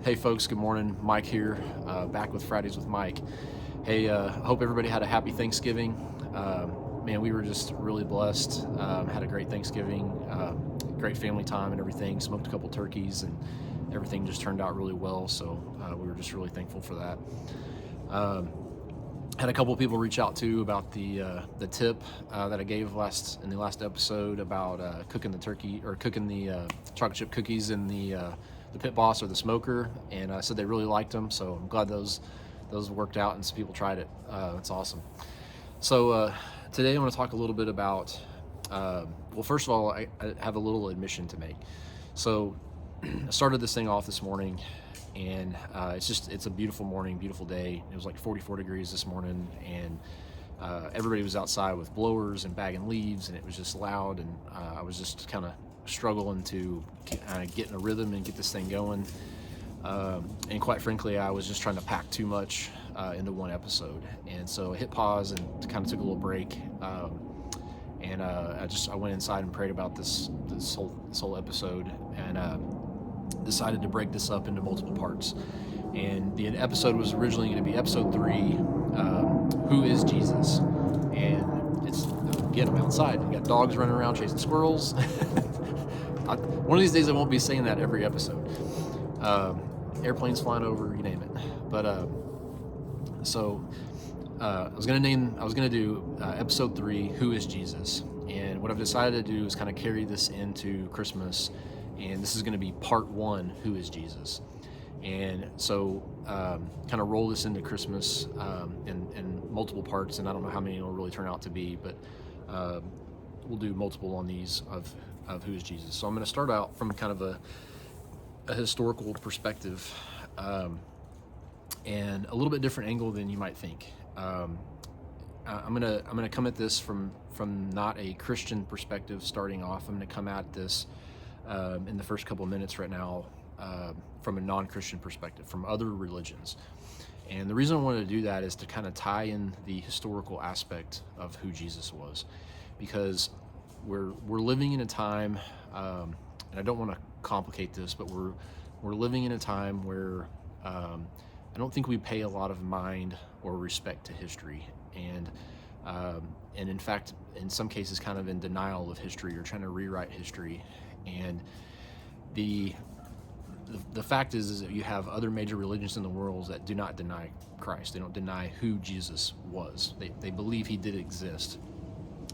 Hey folks, good morning. Mike here, back with Fridays with Mike. Hey, I hope everybody had a happy Thanksgiving. Man, we were just really blessed. Had a great Thanksgiving, great family time and everything. Smoked a couple turkeys and everything just turned out really well. So we were just really thankful for that. Had a couple people reach out too about the tip that I gave in the last episode about cooking the turkey or cooking the chocolate chip cookies in the Pit Boss or the smoker, and I said they really liked them. So I'm glad those worked out and some people tried it. That's awesome. So today I want to talk a little bit about. Well, first of all, I have a little admission to make. So I started this thing off this morning, and it's a beautiful morning, beautiful day. It was like 44 degrees this morning, and everybody was outside with blowers and bagging leaves, and it was just loud, and I was just kind of struggling to get in a rhythm and get this thing going. And quite frankly, I was just trying to pack too much into one episode, and so I hit pause and kind of took a little break. And I went inside and prayed about this whole episode, and decided to break this up into multiple parts. And the episode was originally going to be episode 3, Who is Jesus? And it's, again, I'm outside. You got dogs running around chasing squirrels. One of these days I won't be saying that every episode. Airplanes flying over, you name it. But I was going to do episode 3, Who is Jesus? And what I've decided to do is kind of carry this into Christmas, and this is going to be part 1, Who is Jesus? And so kind of roll this into Christmas in multiple parts, and I don't know how many it'll really turn out to be, but we'll do multiple on these of Who is Jesus. So I'm going to start out from kind of a historical perspective, and a little bit different angle than you might think. I'm gonna come at this from not a Christian perspective starting off. I'm gonna come at this in the first couple of minutes right now from a non-Christian perspective, from other religions. And the reason I wanted to do that is to kind of tie in the historical aspect of who Jesus was, because we're living in a time, and I don't want to complicate this, but we're living in a time where I don't think we pay a lot of mind or respect to history, and in fact, in some cases, kind of in denial of history or trying to rewrite history. And the fact is that you have other major religions in the world that do not deny Christ. They don't deny who Jesus was. They believe he did exist.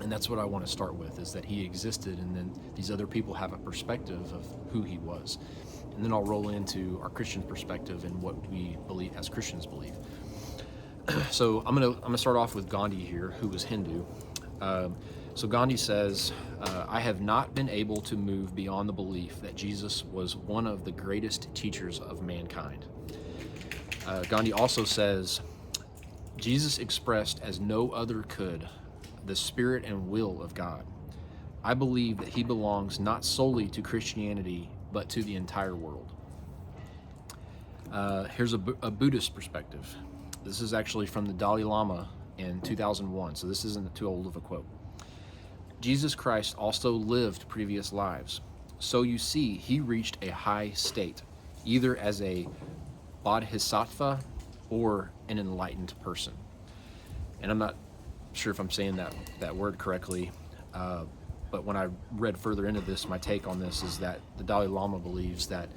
And that's what I want to start with, is that he existed, and then these other people have a perspective of who he was. And then I'll roll into our Christian perspective and what we believe as Christians believe. So I'm gonna start off with Gandhi here, who was Hindu. So Gandhi says, I have not been able to move beyond the belief that Jesus was one of the greatest teachers of mankind. Gandhi also says, Jesus expressed as no other could the spirit and will of God. I believe that he belongs not solely to Christianity, but to the entire world. Here's a Buddhist perspective. This is actually from the Dalai Lama in 2001, so this isn't too old of a quote. Jesus Christ also lived previous lives. So you see, he reached a high state, either as a bodhisattva or an enlightened person. And I'm not sure if I'm saying that word correctly, but when I read further into this, my take on this is that the Dalai Lama believes that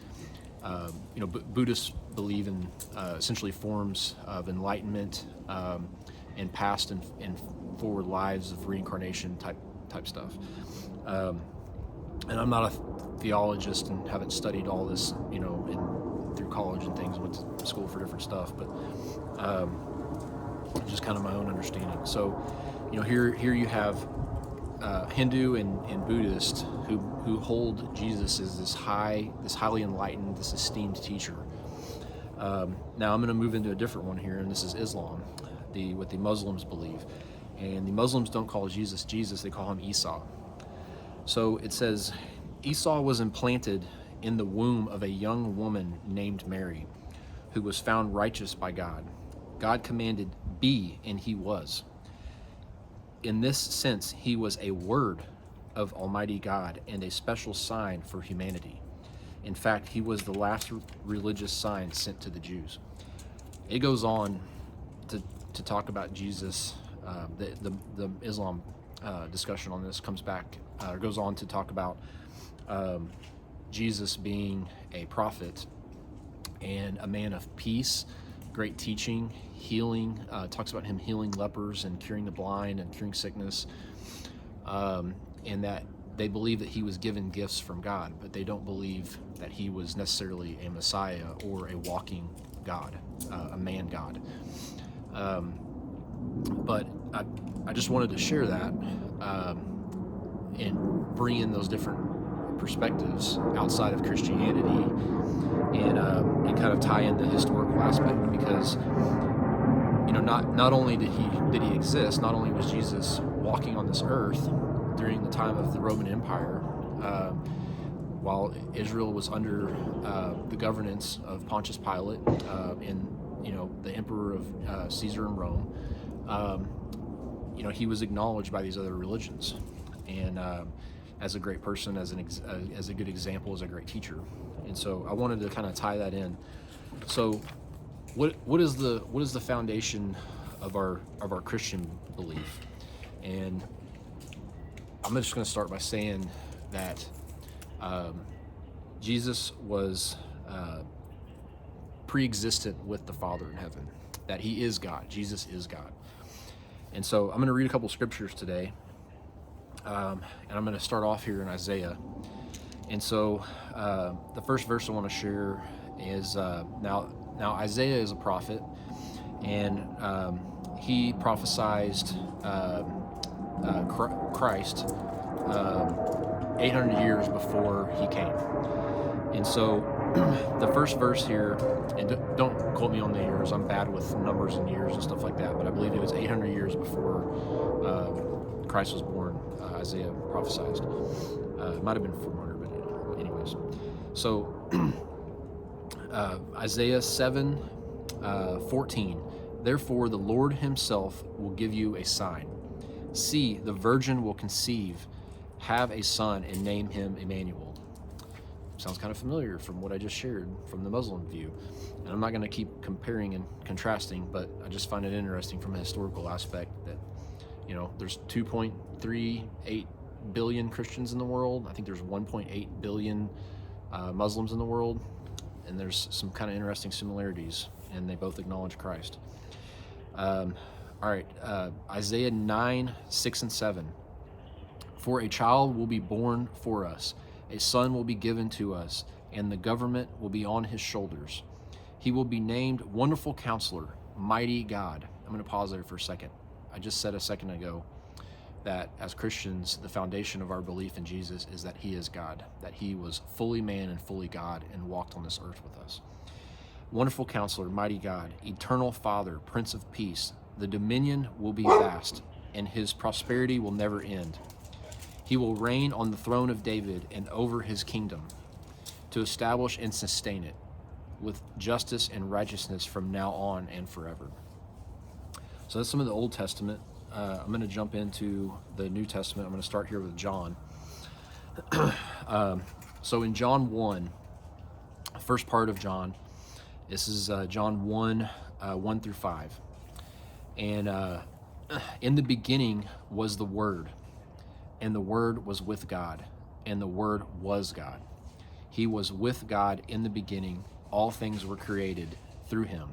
Buddhists believe in essentially forms of enlightenment and past and forward lives of reincarnation type stuff. And I'm not a theologist and haven't studied all this, through college and things. Went to school for different stuff, but just kind of my own understanding. So, here you have Hindu and Buddhist who hold Jesus as this highly enlightened, this esteemed teacher. Now I'm going to move into a different one here, and this is Islam, what the Muslims believe. And the Muslims don't call Jesus Jesus, they call him Isa. So it says, Esau was implanted in the womb of a young woman named Mary, who was found righteous by God. God commanded, be, and he was. In this sense, he was a word of Almighty God and a special sign for humanity. In fact, he was the last religious sign sent to the Jews. It goes on to talk about Jesus. The Islam discussion on this goes on to talk about Jesus being a prophet and a man of peace, great teaching, healing. Talks about him healing lepers and curing the blind and curing sickness, and that they believe that he was given gifts from God, but they don't believe that he was necessarily a Messiah or a walking God, a man God. But I just wanted to share that and bring in those different perspectives outside of Christianity, and kind of tie in the historical aspect, because not only did he exist, not only was Jesus walking on this earth during the time of the Roman Empire, while Israel was under the governance of Pontius Pilate, and the emperor of Caesar in Rome. He was acknowledged by these other religions, and as a great person, as a good example, as a great teacher. And so I wanted to kind of tie that in. So what is the foundation of our Christian belief? And I'm just going to start by saying that Jesus was pre-existent with the Father in heaven, that he is God. Jesus is God. And so I'm going to read a couple scriptures today, and I'm going to start off here in Isaiah. And so the first verse I want to share is now Isaiah is a prophet, and he prophesied Christ 800 years before he came. And so the first verse here, and don't quote me on the years, I'm bad with numbers and years and stuff like that, but I believe it was 800 years before Christ was born, Isaiah prophesied. It might have been 400, but anyways. So Isaiah 7:14, therefore the Lord himself will give you a sign. See, the virgin will conceive, have a son, and name him Emmanuel. Sounds kind of familiar from what I just shared from the Muslim view. And I'm not going to keep comparing and contrasting, but I just find it interesting from a historical aspect that, there's 2.38 billion Christians in the world. I think there's 1.8 billion Muslims in the world. And there's some kind of interesting similarities, and they both acknowledge Christ. All right, Isaiah 9:6-7. For a child will be born for us, a son will be given to us, and the government will be on his shoulders. He will be named Wonderful Counselor, Mighty God. I'm going to pause there for a second. I just said a second ago that as Christians, the foundation of our belief in Jesus is that he is God, that he was fully man and fully God and walked on this earth with us. Wonderful Counselor, Mighty God, Eternal Father, Prince of Peace. The dominion will be vast, and his prosperity will never end. He will reign on the throne of David and over his kingdom, to establish and sustain it with justice and righteousness from now on and forever. So that's some of the Old Testament. I'm going to jump into the New Testament. I'm going to start here with John. So in John 1, first part of John, this is John 1, 1-5. And in the beginning was the Word, and the Word was with God, and the Word was God. He was with God in the beginning. All things were created through him,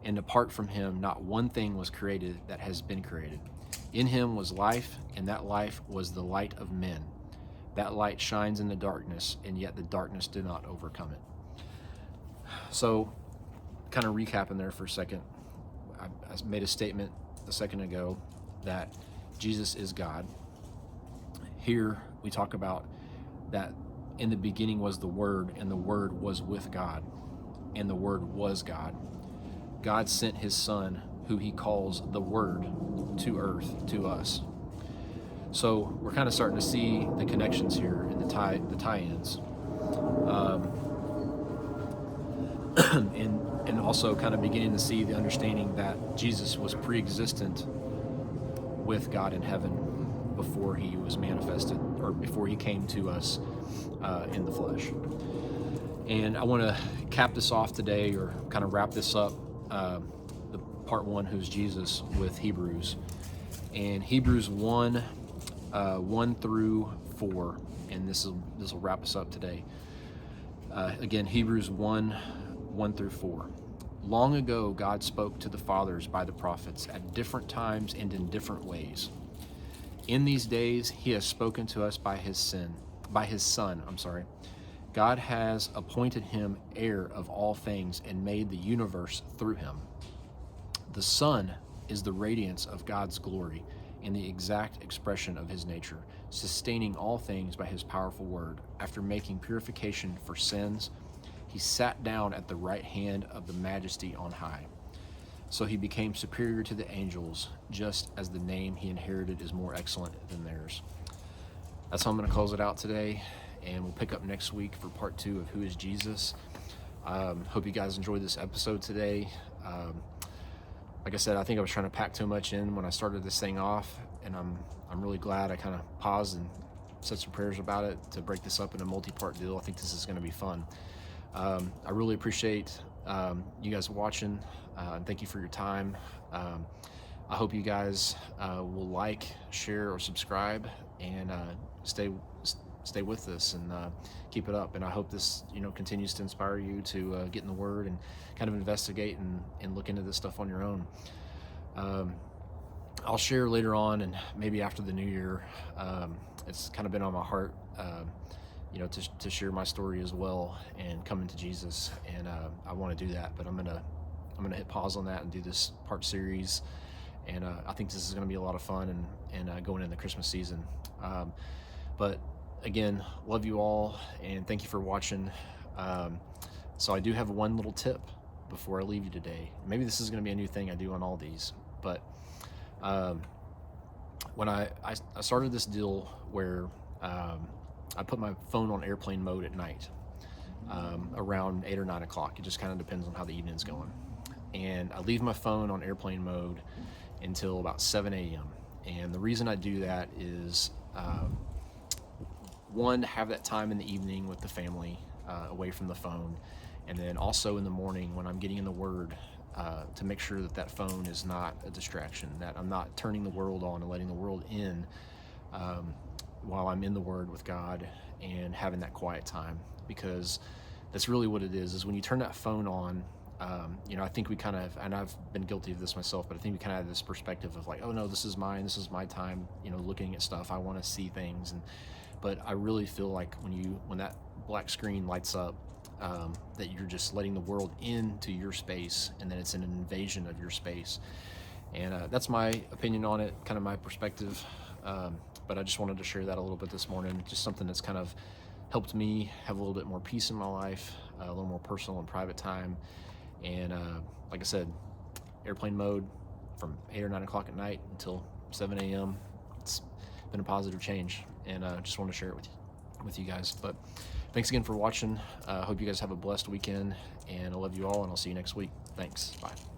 and apart from him, not one thing was created that has been created. In him was life, and that life was the light of men. That light shines in the darkness, and yet the darkness did not overcome it. So, kind of recapping there for a second, I made a statement a second ago that Jesus is God. Here we talk about that in the beginning was the Word, and the Word was with God, and the Word was God. God sent his Son, who he calls the Word, to earth, to us. So we're kind of starting to see the connections here and the tie-ins. And also kind of beginning to see the understanding that Jesus was pre-existent with God in heaven before he was manifested, or before he came to us in the flesh. And I want to cap this off today, or kind of wrap this up, the part one, who's Jesus, with Hebrews. And Hebrews 1, 1 through 4, and this will wrap us up today. Again, Hebrews 1, 1 through 4. Long ago, God spoke to the fathers by the prophets at different times and in different ways. In these days, he has spoken to us by his Son. God has appointed him heir of all things and made the universe through him. The Son is the radiance of God's glory and the exact expression of his nature, sustaining all things by his powerful word. After making purification for sins, he sat down at the right hand of the Majesty on high. So he became superior to the angels, just as the name he inherited is more excellent than theirs. That's how I'm going to close it out today, and we'll pick up next week for part 2 of Who is Jesus. Hope you guys enjoyed this episode today. Like I said, I think I was trying to pack too much in when I started this thing off, and I'm really glad I kind of paused and said some prayers about it to break this up in a multi-part deal. I think this is going to be fun. I really appreciate you guys watching, and thank you for your time. I hope you guys will like, share, or subscribe, and stay with us and keep it up. And I hope this continues to inspire you to get in the Word and kind of investigate and look into this stuff on your own. I'll share later on, and maybe after the new year. It's kind of been on my heart to share my story as well and come into Jesus, and I want to do that, but I'm gonna hit pause on that and do this part series, and I think this is gonna be a lot of fun and going into the Christmas season. But again, love you all, and thank you for watching. So I do have one little tip before I leave you today. Maybe this is gonna be a new thing I do on all these, but when I started this deal where I put my phone on airplane mode at night, around 8 or 9 o'clock. It just kind of depends on how the evening's going. And I leave my phone on airplane mode until about 7 a.m. And the reason I do that is, one, to have that time in the evening with the family, away from the phone. And then also in the morning when I'm getting in the Word, to make sure that phone is not a distraction, that I'm not turning the world on and letting the world in, while I'm in the Word with God and having that quiet time. Because that's really what it is when you turn that phone on. I think we kind of, and I've been guilty of this myself, but I think we kind of have this perspective of like, oh no, this is mine, this is my time, looking at stuff, I want to see things. But I really feel like when that black screen lights up, that you're just letting the world into your space, and then it's an invasion of your space. And that's my opinion on it, kind of my perspective. But I just wanted to share that a little bit this morning, just something that's kind of helped me have a little bit more peace in my life, a little more personal and private time. And like I said, airplane mode from 8 or 9 o'clock at night until 7 a.m. It's been a positive change, and I just want to share it with you guys. But thanks again for watching. Hope you guys have a blessed weekend, and I love you all, and I'll see you next week. Thanks. Bye.